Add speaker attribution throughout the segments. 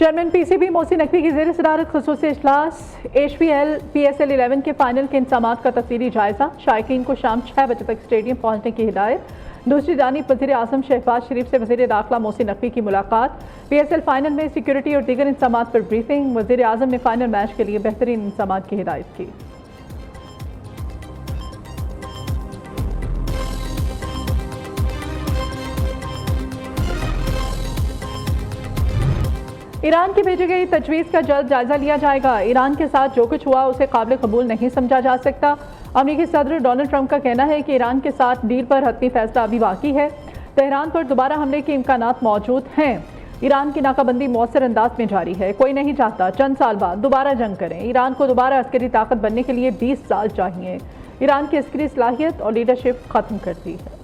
Speaker 1: Chairman PCB Mohsin Naqvi की ज़ेर सदारत ख़ुसूसी इजलास HPL PSL 11 के फाइनल के इंतजामात का तफसीली जायज़ा। शायकीन को शाम 6 बजे तक स्टेडियम पहुंचने की हिदायत। दूसरी जानिब वज़ीर आज़म शहबाज शरीफ से वज़ीर दाखिला मोहसिन नकवी की मुलाकात। PSL फाइनल में सिक्योरिटी और दीगर इंतजामात पर ब्रीफिंग। वज़ीर आज़म ने फाइनल मैच के लिए बेहतरीन इंतजामात की हिदायत की। ईरान की भेजी गई तजवीज़ का जल्द जायजा लिया जाएगा। ईरान के साथ जो कुछ हुआ उसे काबिल कबूल नहीं समझा जा सकता। अमेरिकी सदर डोनाल्ड ट्रंप का कहना है कि ईरान के साथ डील पर हतमी फैसला अभी बाकी है। तेहरान पर दोबारा हमले के इम्कानात मौजूद हैं। ईरान की नाकाबंदी मौसर अंदाज में जारी है। कोई नहीं चाहता चंद साल बाद दोबारा जंग करें। ईरान को दोबारा अस्करी ताकत बनने के लिए 20 साल चाहिए। ईरान की अस्करी सलाहियत और लीडरशिप खत्म कर दी है।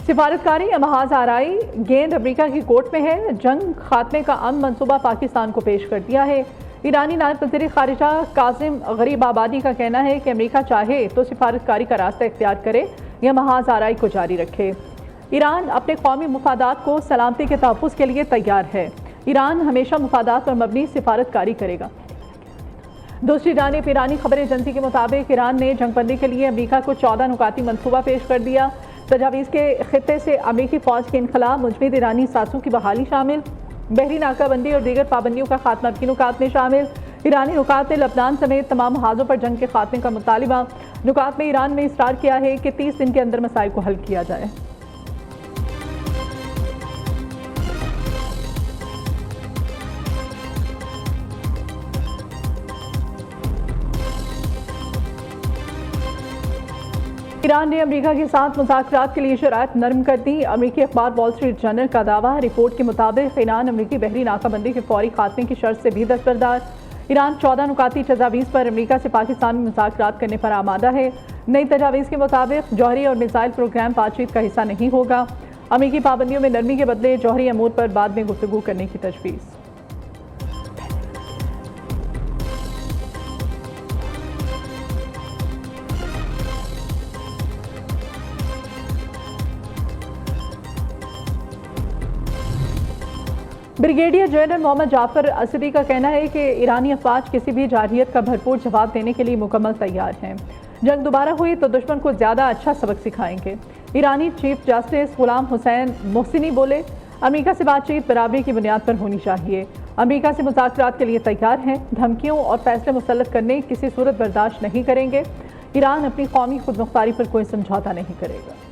Speaker 1: सिफारतकारी या महाज आराई गेंद अमेरिका की कोर्ट में है। जंग खात्मे का अमन मंसूबा पाकिस्तान को पेश कर दिया है। ईरानी नायब वज़ीर खारिजा कासिम गरीबाबादी का कहना है कि अमेरिका चाहे तो सिफारतकारी का रास्ता इख्तियार करे या महाज आराई को जारी रखे। ईरान अपने कौमी मुफादात को सलामती के तहफ़्फ़ुज़ के लिए तैयार है। ईरान हमेशा मुफादात पर मबनी सिफारतकारी करेगा। दूसरी जानिब ईरानी खबर एजेंसी के मुताबिक ईरान ने जंगबंदी के लिए अमेरिका को 14 नुकाती मनसूबा पेश कर दिया। तजावीज़ के खित्ते से अमेरिकी फ़ौज के इनखला, मुजमिद ईरानी सासों की बहाली शामिल, बहरी नाकाबंदी और दीगर पाबंदियों का खात्मा भी नुकात में शामिल। ईरानी नुकात ने लबनान समेत तमाम महाजों पर जंग के खात्मे का मुतालिबा। नुकात में ईरान ने इसरार किया है कि 30 दिन के अंदर मसाइल को हल किया जाए। ईरान ने अमेरिका के साथ मुज़ाकरात के लिए शराइत नरम कर दी। अमेरिकी अखबार वॉल स्ट्रीट जर्नल का दावा। रिपोर्ट के मुताबिक ईरान अमेरिकी बहरी नाकाबंदी के फौरी खात्मे की शर्त से भी दस्तबरदार। ईरान 14 नुकाती तजावीज़ पर अमेरिका से पाकिस्तान में मुज़ाकरात करने पर आमादा है। नई तजावीज़ के मुताबिक जौहरी और मिसाइल प्रोग्राम बातचीत का हिस्सा नहीं होगा। अमेरिकी पाबंदियों में नरमी के बदले जौहरी अमूर पर बाद में गुफ्तगू करने की तजवीज़। ब्रिगेडियर जनरल मोहम्मद जाफर असदी का कहना है कि ईरानी अफवाज किसी भी जारहियत का भरपूर जवाब देने के लिए मुकम्मल तैयार हैं। जंग दोबारा हुई तो दुश्मन को ज़्यादा अच्छा सबक सिखाएंगे। ईरानी चीफ जस्टिस गुलाम हुसैन मोहसिनी बोले, अमेरिका से बातचीत बराबरी की बुनियाद पर होनी चाहिए। अमेरिका से मुज़ाकरात के लिए तैयार हैं। धमकियों और फैसले मुसल्लत करने किसी सूरत बर्दाश्त नहीं करेंगे। ईरान अपनी कौमी खुदमुख्तारी पर कोई समझौता नहीं करेगा।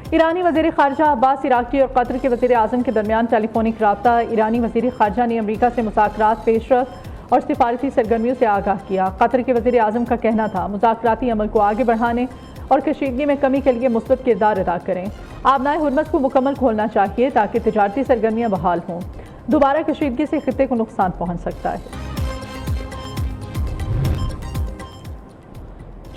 Speaker 1: ईरानी वज़ीर ख़ारिजा अब्बास इराक़ी और कतर के वज़ीर आज़म के दरमियान टेलीफोनिक रब्ता। ईरानी वज़ीर ख़ारिजा ने अमेरिका से मुज़ाकरात, पेशरफ़ और सिफारती सरगर्मियों से आगाह किया। कतर के वज़ीर आज़म का कहना था मुज़ाकराती अमल को आगे बढ़ाने और कशीदगी में कमी के लिए मुस्बत किरदार अदा करें। आबनाए हुर्मत को मुकम्मल खोलना चाहिए ताकि तिजारती सरगर्मियाँ बहाल हों। दोबारा कशीदगी से खित्ते को नुकसान पहुँच सकता है।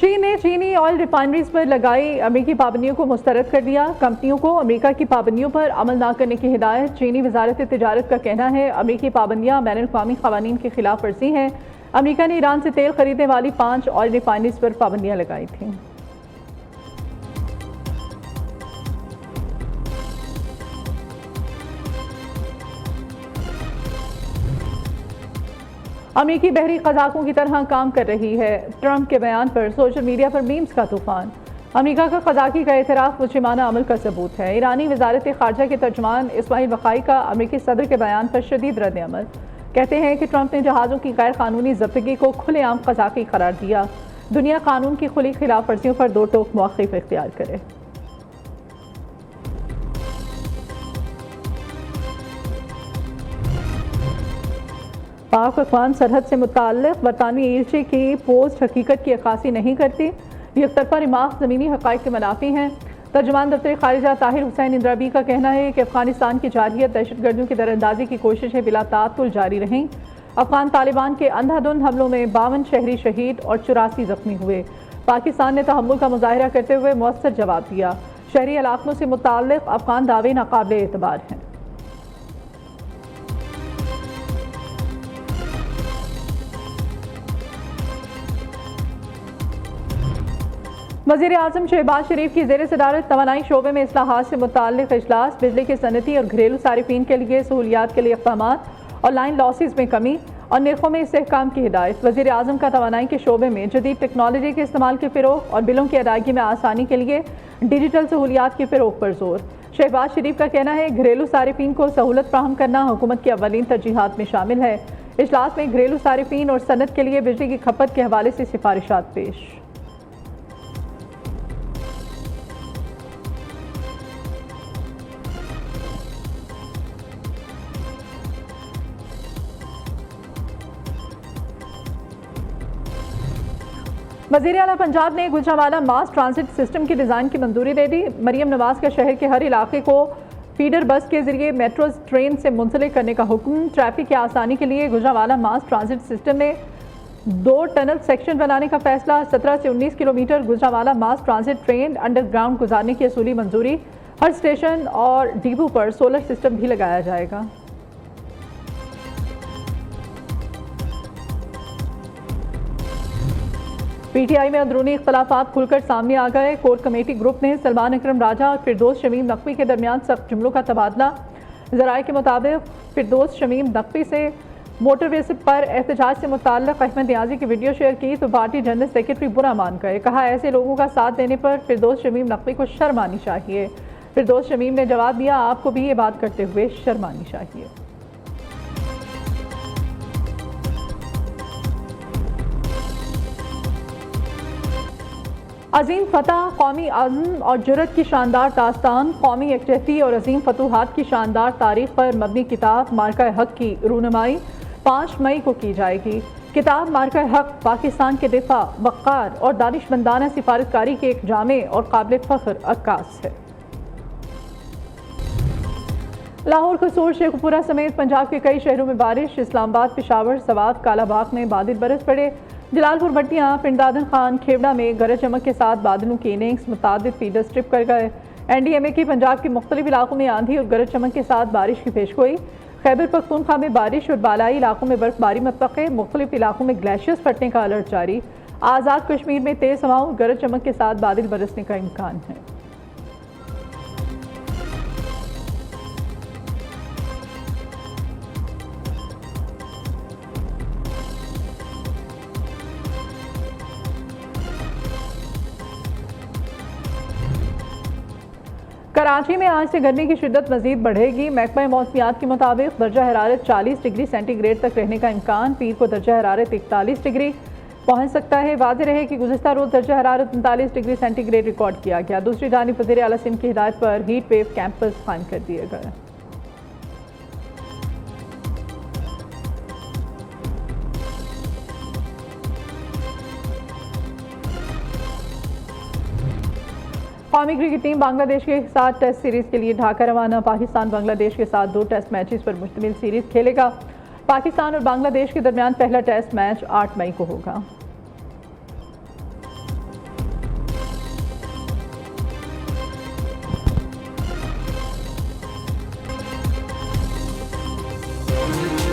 Speaker 1: चीन ने चीनी ऑयल रिफाइनरीज पर लगाई अमेरिकी पाबंदियों को मुस्तरद कर दिया। कंपनियों को अमेरिका की पाबंदियों पर अमल न करने की हिदायत। चीनी वजारत तिजारत का कहना है अमेरिकी पाबंदियां बैनुल अक़वामी क़वानीन की खिलाफ वर्जी हैं। अमेरिका ने ईरान से तेल खरीदने वाली 5 ऑयल रिफाइनरीज पर पाबंदियां लगाई थीं। अमेरिकी बहरी कज़ाकों की तरह काम कर रही है। ट्रंप के बयान पर सोशल मीडिया पर मीम्स का तूफान। अमेरिका का कज़ाकी का एतराफ़ मुजरिमाना अमल का सबूत है। ईरानी वज़ारत ख़ारिजा के तर्जुमान इस्माइल बक़ाई का अमेरिकी सदर के बयान पर शदीद रद्द अमल। कहते हैं कि ट्रंप ने जहाज़ों की गैर कानूनी ज़ब्तगी को खुलेआम कज़ाकी करार दिया। दुनिया कानून की खुली खिलाफ वर्जियों पर दो टोक मौक़िफ़ इख्तियार करे। पाक अफ़गान सरहद से मुताल्लिक़ बरतानवी एजेंसी की पोस्ट हकीकत की अक्कासी नहीं करती। ये एकतरफ़ा रिमार्क ज़मीनी हक़ाइक़ के मुनाफ़ी हैं। तर्जुमान दफ्तर ख़ारिजा ताहिर हुसैन इंद्राबी का कहना है कि अफ़गानिस्तान की जारहियत दहशतगर्दियों की दरअंदाज़ी की कोशिशें बिला ताअत्तुल जारी रहीं। अफ़गान तालिबान के अंधाधुंध हमलों में 52 शहरी शहीद और 84 ज़ख्मी हुए। पाकिस्तान ने तहम्मुल का मुज़ाहिरा करते हुए मौसर जवाब दिया। शहरी इलाकों से मुताल्लिक़ अफगान दावे नाकाबिल एतबार हैं। वज़ीर आज़म शहबाज शरीफ की ज़ेर सदारत तवानाई शोबे में इस्लाहात से मुताल्लिक़ इजलास, बिजली की सनती और घरेलू सारिफीन के लिए सहूलियात के लिए इक़दाम और लाइन लॉसेस में कमी और निर्खों में इस्तेहकाम की हिदायत। वज़ीर आज़म का तवानाई के शोबे में जदीद टेक्नोलॉजी के इस्तेमाल के फ़रोग़ और बिलों की अदायगी में आसानी के लिए डिजिटल सहूलियात के फ़रोग़ पर जोर। शहबाज शरीफ का कहना है घरेलू सारिफीन को सहूलत फ्राहम करना हुकूमत की अव्वलीन तरजीहात में शामिल है। इजलास में घरेलू सारिफीन और सनत के लिए बिजली की खपत के हवाले से सिफारिशात पेश। वज़ीर आला पंजाब ने गुजरांवाला मास ट्रांसिट सिस्टम की डिज़ाइन की मंजूरी दे दी। मरियम नवाज का शहर के हर इलाके को फीडर बस के जरिए मेट्रो ट्रेन से मुंसलिक करने का हुक्म। ट्रैफिक की आसानी के लिए गुजरांवाला मास ट्रांसिट सिस्टम में 2 टनल सेक्शन बनाने का फैसला। 17 से 19 किलोमीटर गुजरांवाला मास ट्रांसिट ट्रेन अंडरग्राउंड गुजारने की असूली मंजूरी। हर स्टेशन और डिपो पर सोलर सिस्टम भी लगाया जाएगा। पीटीआई में अंदरूनी इख्तलाफात खुलकर सामने आ गए। कोर कमेटी ग्रुप में सलमान अकरम राजा और फिरदौस शमीम नकवी के दरमियान सख्त जुमलों का तबादला। ज़राए के मुताबिक फिरदौस शमीम नकवी से मोटरवे पर एहतजाज से मुताल्लिक़ अहमद नियाज़ी की वीडियो शेयर की तो पार्टी जनरल सेक्रेटरी बुरा मान गए। कहा ऐसे लोगों का साथ देने पर फिरदौस शमीम नकवी को शर्म आनी चाहिए। फिरदौस शमीम ने जवाब दिया आपको भी ये बात करते हुए शर्म आनी चाहिए। अजीम फतह, कौमी अज़्म और जुर्रत की शानदार दास्तान, कौमी यकजहती और अजीम फतूहात की शानदार तारीख पर मबनी किताब मार्का हक की रूनुमाई 5 मई को की जाएगी। किताब मार्का हक पाकिस्तान के दिफा, वक़ार और दानिशमंदाना सिफारतकारी के एक जामे और काबिल फ़ख्र अक्कास है। लाहौर, कसूर, शेखुपुरा समेत पंजाब के कई शहरों में बारिश। इस्लामाबाद, पेशावर, सवात, कालाबाग में बादल बरस पड़े। जलालपुर, बट्टियाँ, पिंडादन खान, खेवड़ा में गरज चमक के साथ बादलों की इनिंग्स मुतादिद फीडर स्ट्रिप कर गए। NDMA की पंजाब के मुख्तलिफ इलाकों में आंधी और गरज चमक के साथ बारिश की पेशगोई। खैबर पख्तूनख्वा में बारिश और बालाई इलाकों में बर्फबारी मुतवक्के। मुख्तलिफ इलाकों में ग्लेशियर्स फटने का अलर्ट जारी। आज़ाद कश्मीर में तेज़ हवाओं, गरज चमक के साथ बादल बरसने का इम्कान है। कराची में आज से गर्मी की शिद्दत मजीद बढ़ेगी। महकमा मौसमियात के मुताबिक दर्जा हरारत 40 डिग्री सेंटीग्रेड तक रहने का इम्कान। पीर को दर्जा हरारत 41 डिग्री पहुंच सकता है। वाज़ेह रहे कि गुज़िश्ता रोज़ दर्जा हरारत 39 डिग्री सेंटीग्रेड रिकॉर्ड किया गया। दूसरी जानिब वज़ीर आला सिंध की हिदायत पर हीट वेव कैंपस कायम कर दिए गए। कौमी क्रिकेट टीम बांग्लादेश के साथ टेस्ट सीरीज के लिए ढाका रवाना। पाकिस्तान बांग्लादेश के साथ 2 टेस्ट मैचेस पर मुश्तमिल सीरीज खेलेगा। पाकिस्तान और बांग्लादेश के दरमियान पहला टेस्ट मैच 8 मई को होगा।